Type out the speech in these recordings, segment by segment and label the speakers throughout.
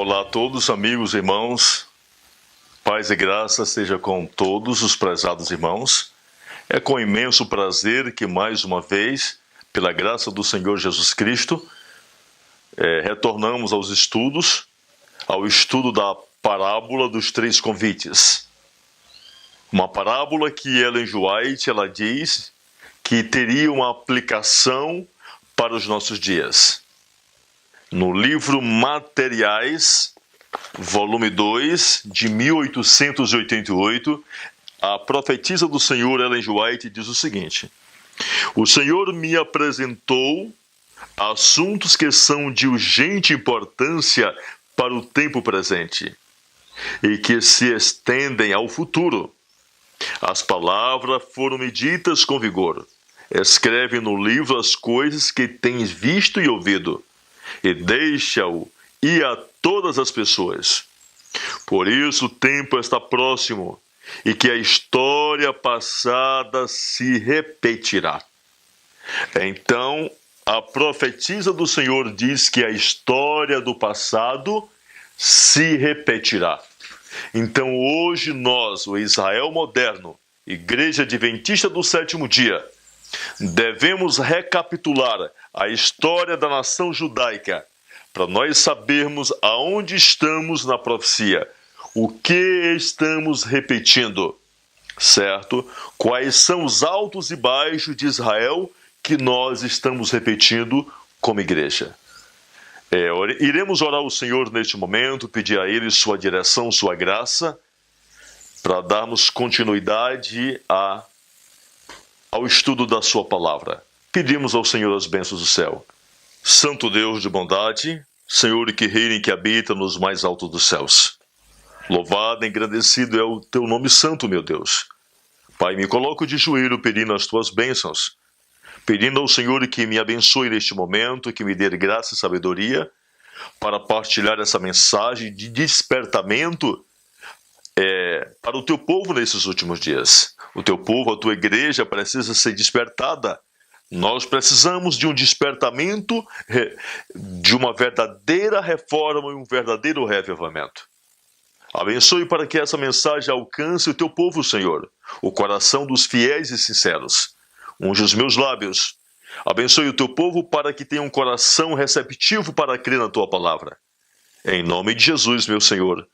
Speaker 1: Olá a todos, amigos e irmãos. Paz e graça seja com todos os prezados irmãos. É com imenso prazer que mais uma vez, pela graça do Senhor Jesus Cristo, retornamos ao estudo da parábola dos três convites. Uma parábola que Ellen G. White, ela diz que teria uma aplicação para os nossos dias. No livro Materiais, volume 2, de 1888, a profetisa do Senhor, Ellen G. White, diz o seguinte: o Senhor me apresentou assuntos que são de urgente importância para o tempo presente e que se estendem ao futuro. As palavras foram-me ditas com vigor. Escreve no livro as coisas que tens visto e ouvido, e deixa-o ir a todas as pessoas. Por isso o tempo está próximo, e que a história passada se repetirá. Então, a profetisa do Senhor diz que a história do passado se repetirá. Então hoje nós, o Israel moderno, Igreja Adventista do Sétimo Dia, devemos recapitular a história da nação judaica para nós sabermos aonde estamos na profecia, o que estamos repetindo, certo? Quais são os altos e baixos de Israel que nós estamos repetindo como igreja. Iremos orar ao Senhor neste momento, pedir a Ele sua direção, sua graça, para darmos continuidade ao estudo da sua palavra. Pedimos ao Senhor as bênçãos do céu. Santo Deus de bondade, Senhor que reina e que habita nos mais altos dos céus. Louvado e engrandecido é o teu nome santo, meu Deus. Pai, me coloco de joelho pedindo as tuas bênçãos, pedindo ao Senhor que me abençoe neste momento, que me dê graça e sabedoria para partilhar essa mensagem de despertamento para o teu povo nesses últimos dias. O teu povo, a tua igreja precisa ser despertada. Nós precisamos de um despertamento, de uma verdadeira reforma e um verdadeiro reavivamento. Abençoe para que essa mensagem alcance o teu povo, Senhor, o coração dos fiéis e sinceros. Unge os meus lábios. Abençoe o teu povo para que tenha um coração receptivo para crer na tua palavra. Em nome de Jesus, meu Senhor,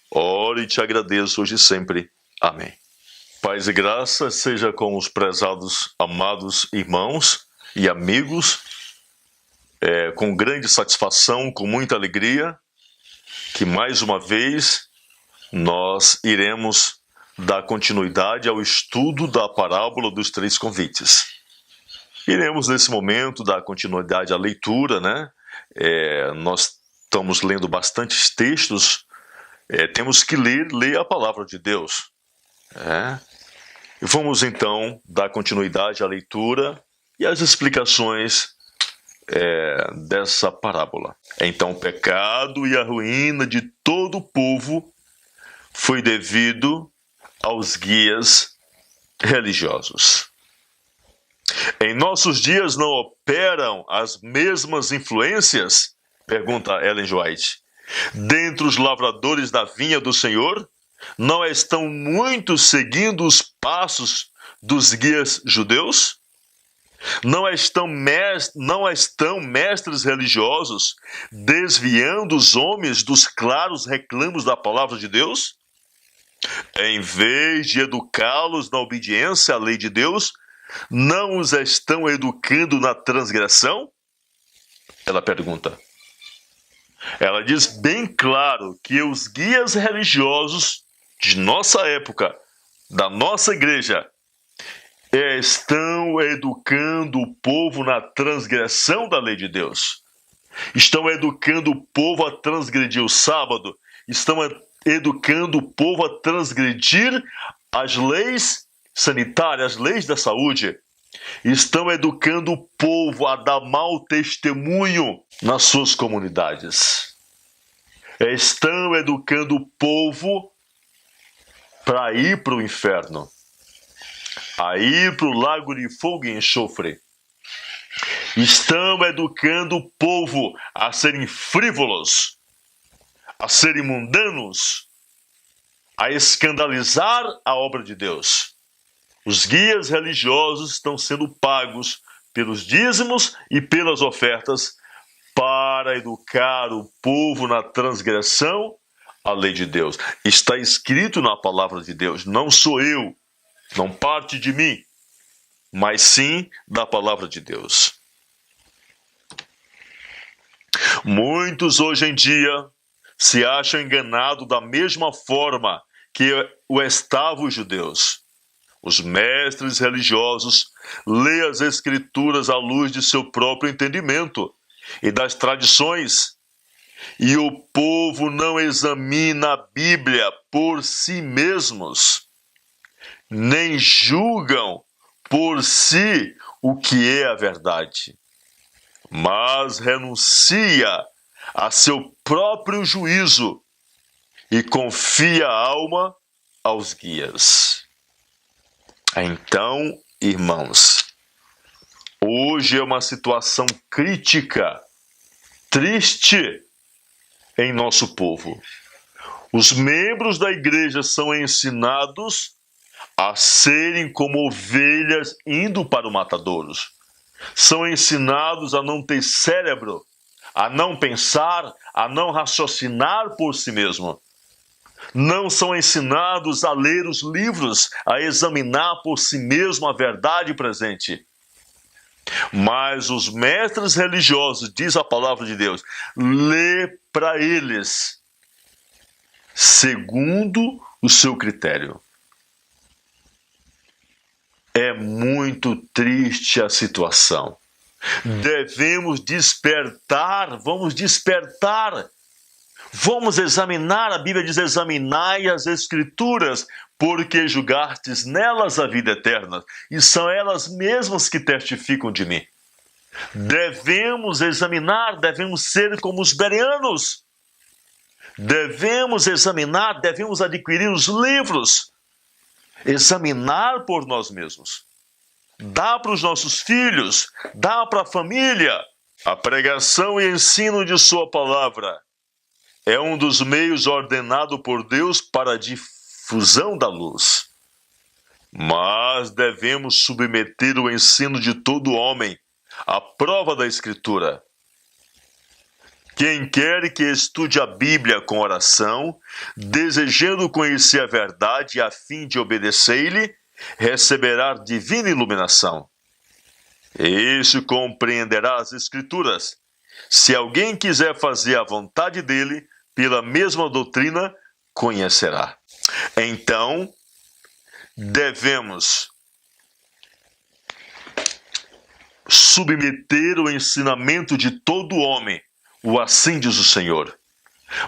Speaker 1: oro e te agradeço hoje e sempre. Amém. Paz e graça seja com os prezados, amados irmãos e amigos, com grande satisfação, com muita alegria, que mais uma vez nós iremos dar continuidade ao estudo da parábola dos três convites. Iremos nesse momento dar continuidade à leitura, né? Nós estamos lendo bastantes textos, temos que ler a palavra de Deus. E vamos então dar continuidade à leitura e às explicações dessa parábola. Então o pecado e a ruína de todo o povo foi devido aos guias religiosos. Em nossos dias não operam as mesmas influências? Pergunta Ellen G. White. Dentre os lavradores da vinha do Senhor, não estão muitos seguindo os passos dos guias judeus? Não estão mestres religiosos desviando os homens dos claros reclamos da palavra de Deus? Em vez de educá-los na obediência à lei de Deus, não os estão educando na transgressão? Ela pergunta. Ela diz bem claro que os guias religiosos de nossa época, da nossa igreja, estão educando o povo na transgressão da lei de Deus. Estão educando o povo a transgredir o sábado. Estão educando o povo a transgredir as leis sanitárias, as leis da saúde. Estão educando o povo a dar mau testemunho nas suas comunidades. Estão educando o povo para ir para o inferno, a ir para o lago de fogo e enxofre. Estão educando o povo a serem frívolos, a serem mundanos, a escandalizar a obra de Deus. Os guias religiosos estão sendo pagos pelos dízimos e pelas ofertas para educar o povo na transgressão à lei de Deus. Está escrito na palavra de Deus, não sou eu, não parte de mim, mas sim da palavra de Deus. Muitos hoje em dia se acham enganados da mesma forma que o estavam os judeus. Os mestres religiosos lêem as escrituras à luz de seu próprio entendimento e das tradições, e o povo não examina a Bíblia por si mesmos, nem julgam por si o que é a verdade, mas renuncia a seu próprio juízo e confia a alma aos guias. Então, irmãos, hoje é uma situação crítica, triste em nosso povo. Os membros da igreja são ensinados a serem como ovelhas indo para o matadouro. São ensinados a não ter cérebro, a não pensar, a não raciocinar por si mesmo. Não são ensinados a ler os livros, a examinar por si mesmo a verdade presente. Mas os mestres religiosos, diz a palavra de Deus, lê para eles, segundo o seu critério. É muito triste a situação. Devemos despertar, vamos despertar. Vamos examinar, a Bíblia diz, examinai as Escrituras, porque julgastes nelas a vida eterna, e são elas mesmas que testificam de mim. Devemos examinar, devemos ser como os bereanos. Devemos examinar, devemos adquirir os livros, examinar por nós mesmos. Dá para os nossos filhos, dá para a família. A pregação e ensino de sua palavra é um dos meios ordenado por Deus para a difusão da luz. Mas devemos submeter o ensino de todo homem à prova da Escritura. Quem quer que estude a Bíblia com oração, desejando conhecer a verdade a fim de obedecer-lhe, receberá divina iluminação. Este compreenderá as Escrituras. Se alguém quiser fazer a vontade dele, pela mesma doutrina, conhecerá. Então, devemos submeter o ensinamento de todo homem, o assim diz o Senhor.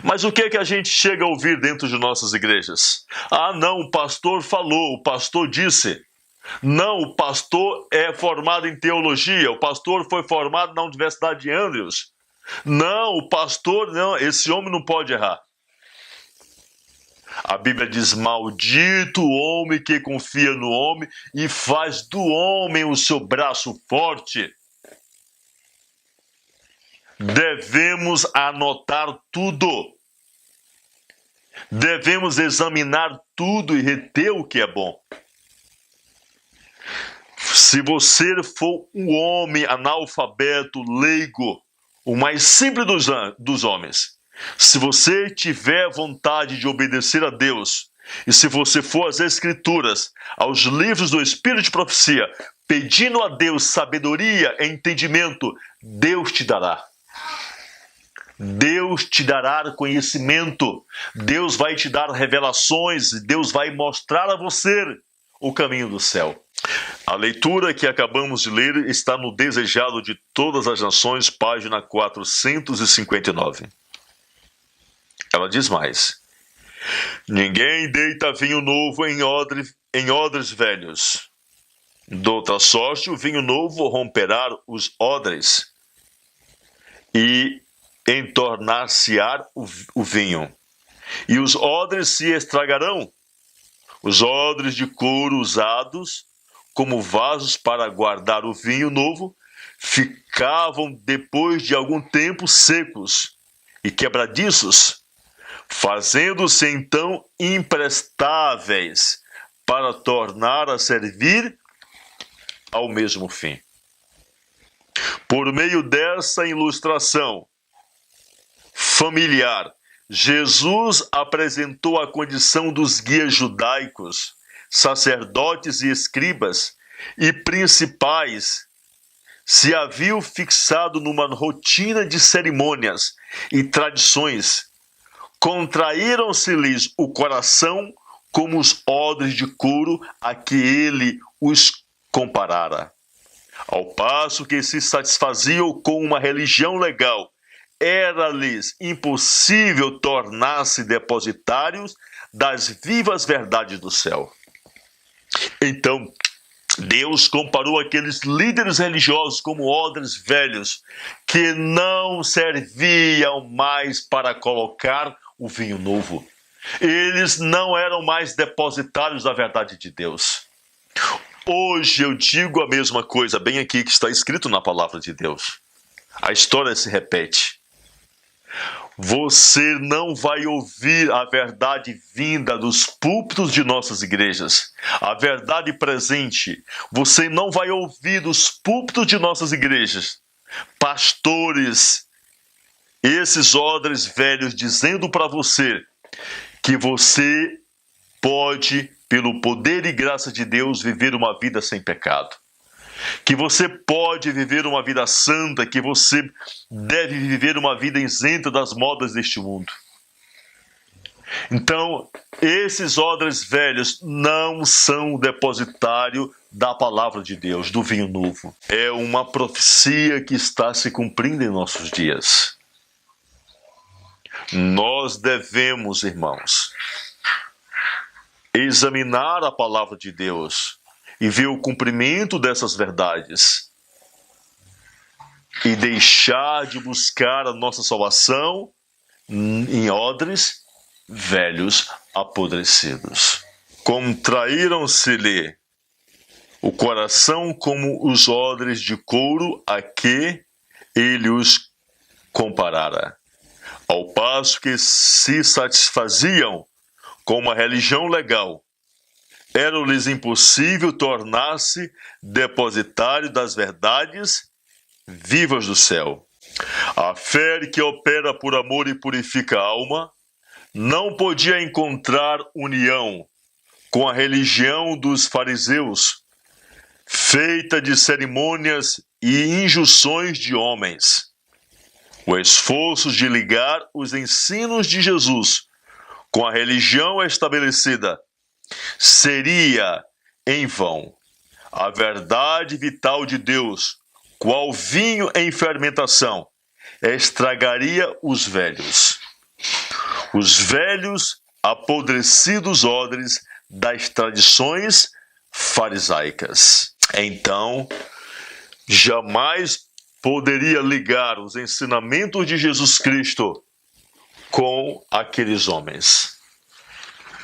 Speaker 1: Mas o que é que a gente chega a ouvir dentro de nossas igrejas? Ah, não, o pastor falou, o pastor disse. Não, o pastor é formado em teologia, o pastor foi formado na Universidade de Andrews. Não, o pastor, não, esse homem não pode errar. A Bíblia diz, maldito o homem que confia no homem e faz do homem o seu braço forte. Devemos anotar tudo. Devemos examinar tudo e reter o que é bom. Se você for um homem analfabeto, leigo, o mais simples dos homens, se você tiver vontade de obedecer a Deus, e se você for às Escrituras, aos livros do Espírito de Profecia, pedindo a Deus sabedoria e entendimento, Deus te dará. Deus te dará conhecimento, Deus vai te dar revelações, Deus vai mostrar a você o caminho do céu. A leitura que acabamos de ler está no Desejado de Todas as Nações, página 459. Ela diz mais: ninguém deita vinho novo em odres velhos. Doutra sorte, o vinho novo romperá os odres e entornar-se-á o vinho, e os odres se estragarão. Os odres de couro usados como vasos para guardar o vinho novo ficavam depois de algum tempo secos e quebradiços, fazendo-se então imprestáveis para tornar a servir ao mesmo fim. Por meio dessa ilustração familiar, Jesus apresentou a condição dos guias judaicos, sacerdotes e escribas e principais se haviam fixado numa rotina de cerimônias e tradições. Contraíram-se-lhes o coração como os odres de couro a que ele os comparara. Ao passo que se satisfaziam com uma religião legal, era-lhes impossível tornar-se depositários das vivas verdades do céu. Então, Deus comparou aqueles líderes religiosos como odres velhos, que não serviam mais para colocar o vinho novo. Eles não eram mais depositários da verdade de Deus. Hoje eu digo a mesma coisa, bem aqui que está escrito na palavra de Deus. A história se repete. Você não vai ouvir a verdade vinda dos púlpitos de nossas igrejas, a verdade presente. Você não vai ouvir dos púlpitos de nossas igrejas pastores, esses odres velhos, dizendo para você que você pode, pelo poder e graça de Deus, viver uma vida sem pecado. Que você pode viver uma vida santa, que você deve viver uma vida isenta das modas deste mundo. Então, esses odres velhos não são o depositário da palavra de Deus, do vinho novo. É uma profecia que está se cumprindo em nossos dias. Nós devemos, irmãos, examinar a palavra de Deus e ver o cumprimento dessas verdades e deixar de buscar a nossa salvação em odres velhos apodrecidos. Contraíram-se-lhe o coração como os odres de couro a que ele os comparara, ao passo que se satisfaziam com uma religião legal. Era-lhes impossível tornar-se depositário das verdades vivas do céu. A fé que opera por amor e purifica a alma não podia encontrar união com a religião dos fariseus, feita de cerimônias e injunções de homens. O esforço de ligar os ensinos de Jesus com a religião estabelecida seria em vão. A verdade vital de Deus, qual vinho em fermentação, estragaria os velhos apodrecidos odres das tradições farisaicas. Então, jamais poderia ligar os ensinamentos de Jesus Cristo com aqueles homens.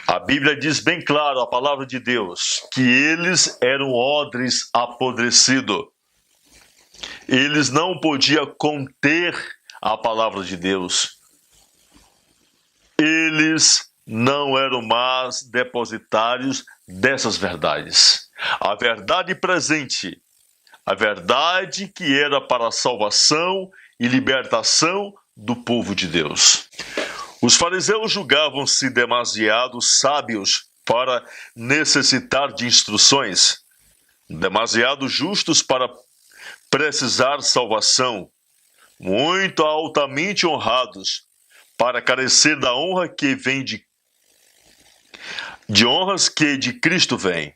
Speaker 1: A Bíblia diz bem claro, a palavra de Deus, que eles eram odres apodrecidos. Eles não podiam conter a palavra de Deus. Eles não eram mais depositários dessas verdades. A verdade presente, a verdade que era para a salvação e libertação do povo de Deus. Os fariseus julgavam-se demasiado sábios para necessitar de instruções, demasiado justos para precisar salvação, muito altamente honrados para carecer da honra que vem de honras que de Cristo vem.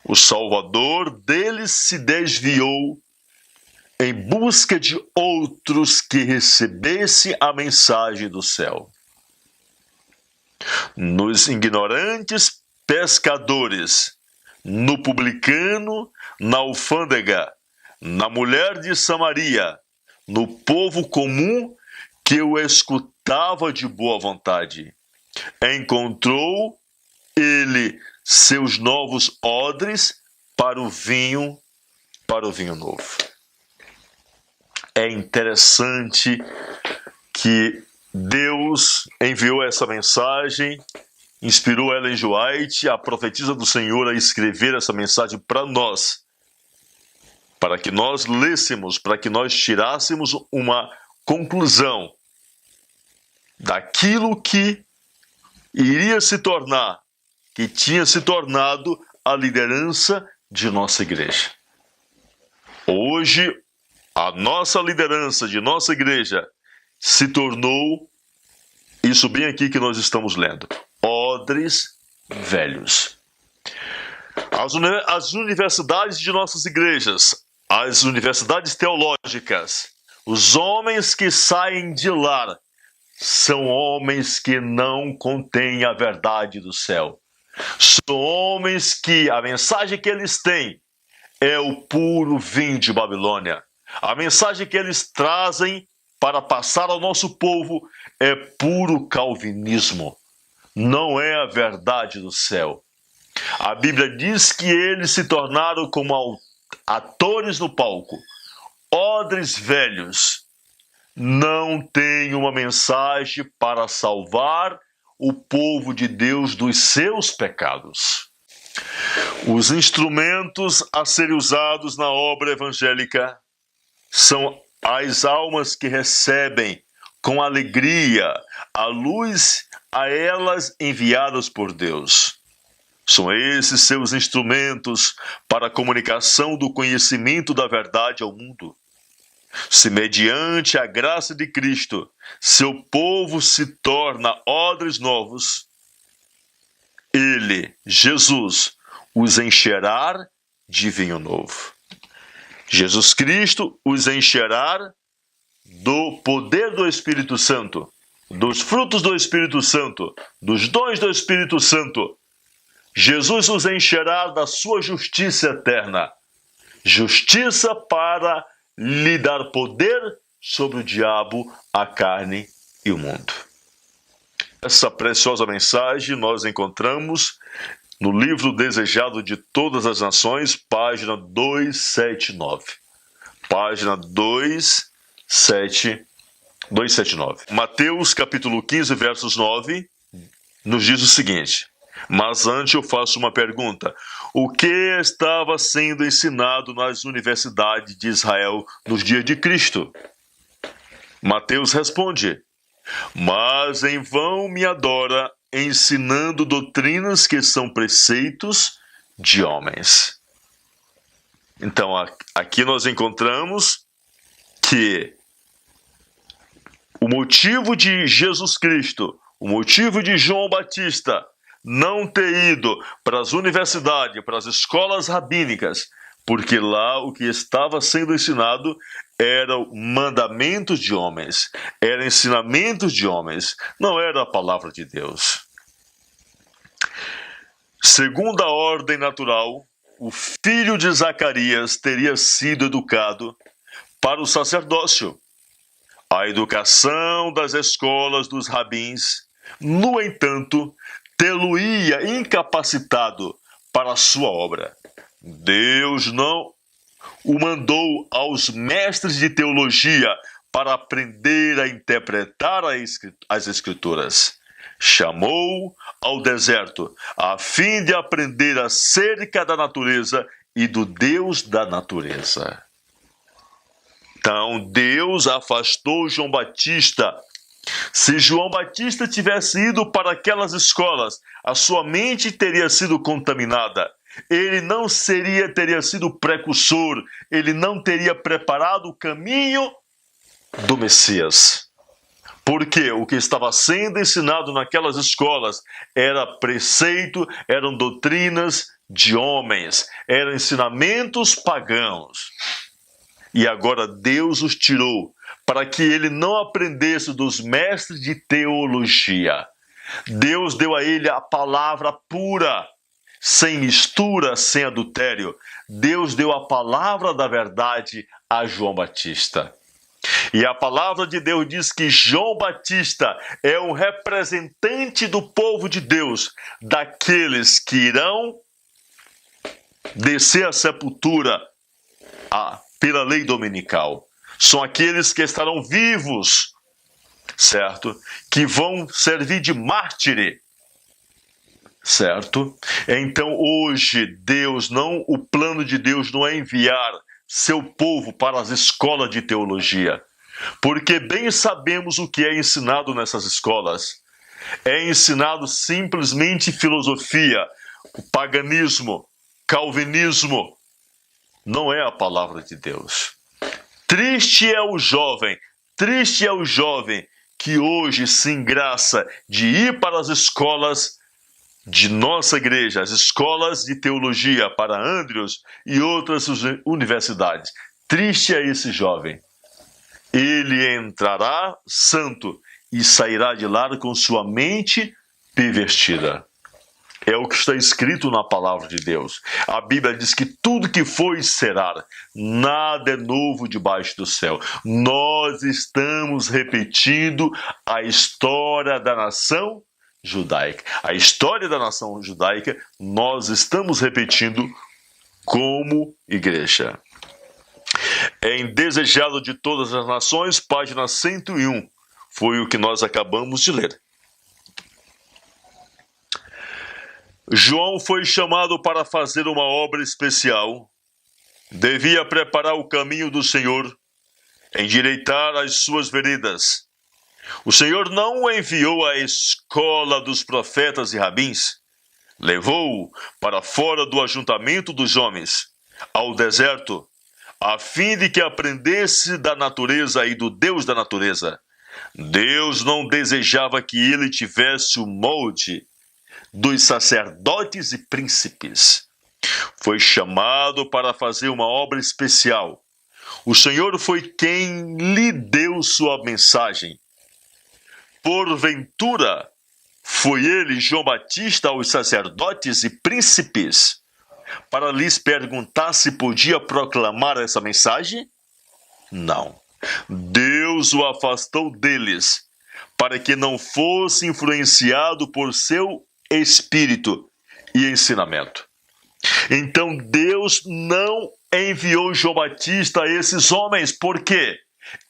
Speaker 1: O Salvador deles se desviou em busca de outros que recebessem a mensagem do céu. Nos ignorantes pescadores, no publicano, na alfândega, na mulher de Samaria, no povo comum que o escutava de boa vontade, encontrou ele seus novos odres para o vinho novo. É interessante que Deus enviou essa mensagem, inspirou Ellen G. White, a profetisa do Senhor, a escrever essa mensagem para nós, para que nós lêssemos, para que nós tirássemos uma conclusão daquilo que iria se tornar, que tinha se tornado a liderança de nossa igreja. Hoje, a nossa liderança de nossa igreja se tornou isso bem aqui que nós estamos lendo: odres velhos. As universidades de nossas igrejas, as universidades teológicas, os homens que saem de lá são homens que não contêm a verdade do céu. São homens que a mensagem que eles têm é o puro vinho de Babilônia. A mensagem que eles trazem para passar ao nosso povo é puro calvinismo. Não é a verdade do céu. A Bíblia diz que eles se tornaram como atores no palco, odres velhos. Não tem uma mensagem para salvar o povo de Deus dos seus pecados. Os instrumentos a serem usados na obra evangélica são as almas que recebem com alegria a luz a elas enviadas por Deus. São esses seus instrumentos para a comunicação do conhecimento da verdade ao mundo. Se mediante a graça de Cristo, seu povo se torna odres novos, Ele, Jesus, os encherá de vinho novo. Jesus Cristo os encherá do poder do Espírito Santo, dos frutos do Espírito Santo, dos dons do Espírito Santo. Jesus os encherá da sua justiça eterna, justiça para lhe dar poder sobre o diabo, a carne e o mundo. Essa preciosa mensagem nós encontramos no livro Desejado de Todas as Nações, página 279. Página 279. Mateus capítulo 15, versos 9, nos diz o seguinte: mas antes eu faço uma pergunta. O que estava sendo ensinado nas universidades de Israel nos dias de Cristo? Mateus responde: mas em vão me adora, ensinando doutrinas que são preceitos de homens. Então, aqui nós encontramos que o motivo de Jesus Cristo, o motivo de João Batista não ter ido para as universidades, para as escolas rabínicas, porque lá o que estava sendo ensinado eram mandamentos de homens, eram ensinamentos de homens, não era a palavra de Deus. Segundo a ordem natural, o filho de Zacarias teria sido educado para o sacerdócio. A educação das escolas dos rabins, no entanto, tê-lo-ia incapacitado para a sua obra. Deus não o mandou aos mestres de teologia para aprender a interpretar as Escrituras. Chamou ao deserto a fim de aprender acerca da natureza e do Deus da natureza. Então, Deus afastou João Batista. Se João Batista tivesse ido para aquelas escolas, a sua mente teria sido contaminada. Ele não teria sido precursor, ele não teria preparado o caminho do Messias. Porque o que estava sendo ensinado naquelas escolas era preceito, eram doutrinas de homens, eram ensinamentos pagãos. E agora Deus os tirou para que ele não aprendesse dos mestres de teologia. Deus deu a ele a palavra pura, sem mistura, sem adultério. Deus deu a palavra da verdade a João Batista. E a palavra de Deus diz que João Batista é um representante do povo de Deus, daqueles que irão descer à sepultura pela lei dominical. São aqueles que estarão vivos certo? Que vão servir de mártire, certo? Então hoje o plano de Deus não é enviar seu povo para as escolas de teologia, porque bem sabemos o que é ensinado nessas escolas. É ensinado simplesmente filosofia, o paganismo, calvinismo. Não é a palavra de Deus. Triste é o jovem que hoje se engraça de ir para as escolas de nossa igreja, as escolas de teologia para Andrews e outras universidades. Triste é esse jovem. Ele entrará santo e sairá de lá com sua mente pervertida. É o que está escrito na palavra de Deus. A Bíblia diz que tudo que foi será, nada é novo debaixo do céu. Nós estamos repetindo a história da nação judaica. A história da nação judaica nós estamos repetindo como igreja. Em Desejado de Todas as Nações, página 101, foi o que nós acabamos de ler. João foi chamado para fazer uma obra especial. Devia preparar o caminho do Senhor, endireitar as suas veredas. O Senhor não o enviou à escola dos profetas e rabins. Levou-o para fora do ajuntamento dos homens, ao deserto, a fim de que aprendesse da natureza e do Deus da natureza. Deus não desejava que ele tivesse o molde dos sacerdotes e príncipes. Foi chamado para fazer uma obra especial. O Senhor foi quem lhe deu sua mensagem. Porventura, foi ele, João Batista, aos sacerdotes e príncipes, para lhes perguntar se podia proclamar essa mensagem? Não. Deus o afastou deles, para que não fosse influenciado por seu espírito e ensinamento. Então Deus não enviou João Batista a esses homens, por quê?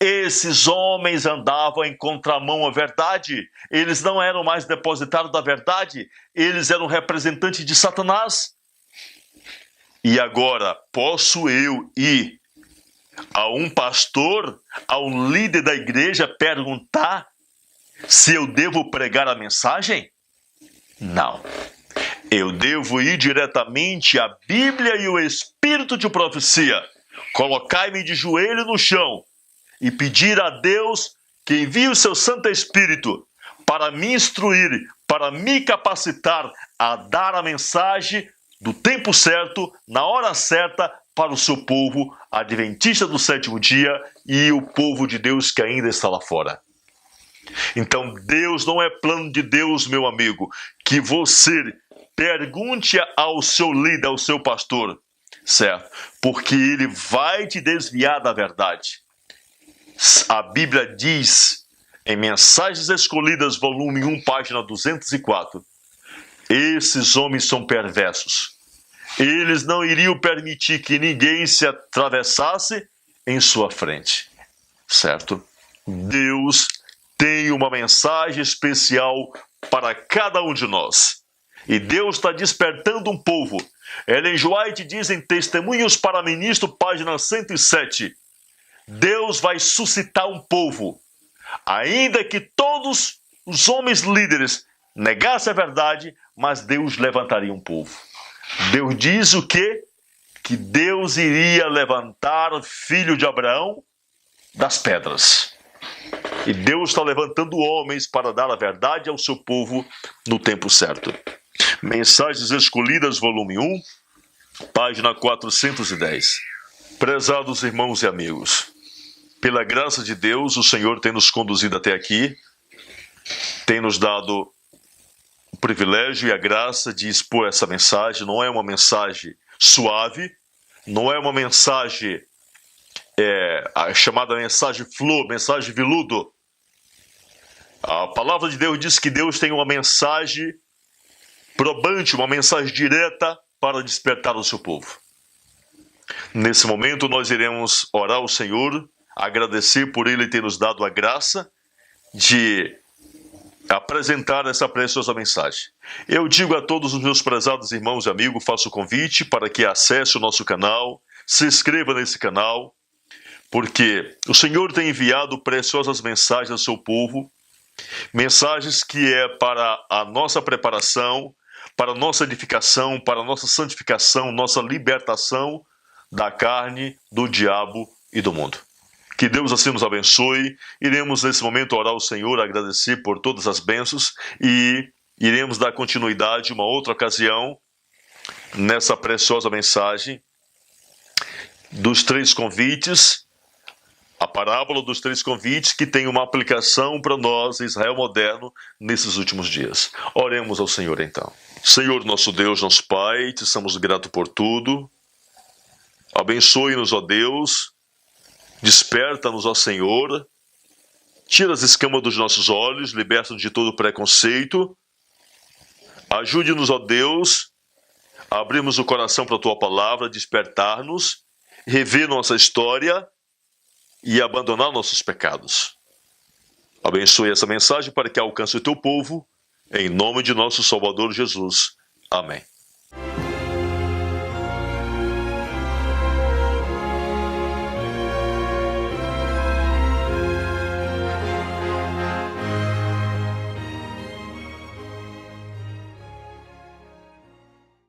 Speaker 1: Esses homens andavam em contramão à verdade, eles não eram mais depositários da verdade, eles eram representantes de Satanás. E agora, posso eu ir a um pastor, a um líder da igreja, perguntar se eu devo pregar a mensagem? Não. Eu devo ir diretamente à Bíblia e o Espírito de profecia, colocar-me de joelho no chão e pedir a Deus que envie o seu Santo Espírito para me instruir, para me capacitar a dar a mensagem do tempo certo, na hora certa, para o seu povo adventista do sétimo dia e o povo de Deus que ainda está lá fora. Então, Deus não é plano de Deus, meu amigo, que você pergunte ao seu líder, ao seu pastor, certo? Porque ele vai te desviar da verdade. A Bíblia diz, em Mensagens Escolhidas, volume 1, página 204, esses homens são perversos. Eles não iriam permitir que ninguém se atravessasse em sua frente, certo? Deus tem uma mensagem especial para cada um de nós. E Deus está despertando um povo. Ellen White diz em Testemunhos para Ministro, página 107, Deus vai suscitar um povo. Ainda que todos os homens líderes negassem a verdade, mas Deus levantaria um povo. Deus diz o quê? Que Deus iria levantar o filho de Abraão das pedras. E Deus está levantando homens para dar a verdade ao seu povo no tempo certo. Mensagens Escolhidas, volume 1, página 410. Prezados irmãos e amigos, pela graça de Deus, o Senhor tem nos conduzido até aqui, tem nos dado o privilégio e a graça de expor essa mensagem. Não é uma mensagem suave, não é uma mensagem a chamada mensagem flor, mensagem veludo. A palavra de Deus diz que Deus tem uma mensagem probante, uma mensagem direta para despertar o seu povo. Nesse momento nós iremos orar ao Senhor, agradecer por Ele ter nos dado a graça de apresentar essa preciosa mensagem. Eu digo a todos os meus prezados irmãos e amigos, faço o convite para que acesse o nosso canal, se inscreva nesse canal, porque o Senhor tem enviado preciosas mensagens ao seu povo, mensagens que é para a nossa preparação, para a nossa edificação, para a nossa santificação, nossa libertação da carne, do diabo e do mundo. Que Deus assim nos abençoe. Iremos nesse momento orar ao Senhor, agradecer por todas as bênçãos e iremos dar continuidade uma outra ocasião nessa preciosa mensagem dos 3 convites, a parábola dos 3 convites, que tem uma aplicação para nós, Israel moderno, nesses últimos dias. Oremos ao Senhor então. Senhor, nosso Deus, nosso Pai, te somos gratos por tudo. Abençoe-nos, ó Deus. Desperta-nos, ó Senhor, tira as escamas dos nossos olhos, liberta-nos de todo preconceito, ajude-nos, ó Deus, a abrirmos o coração para a Tua Palavra, despertar-nos, rever nossa história e abandonar nossos pecados. Abençoe essa mensagem para que alcance o Teu povo, em nome de nosso Salvador Jesus. Amém.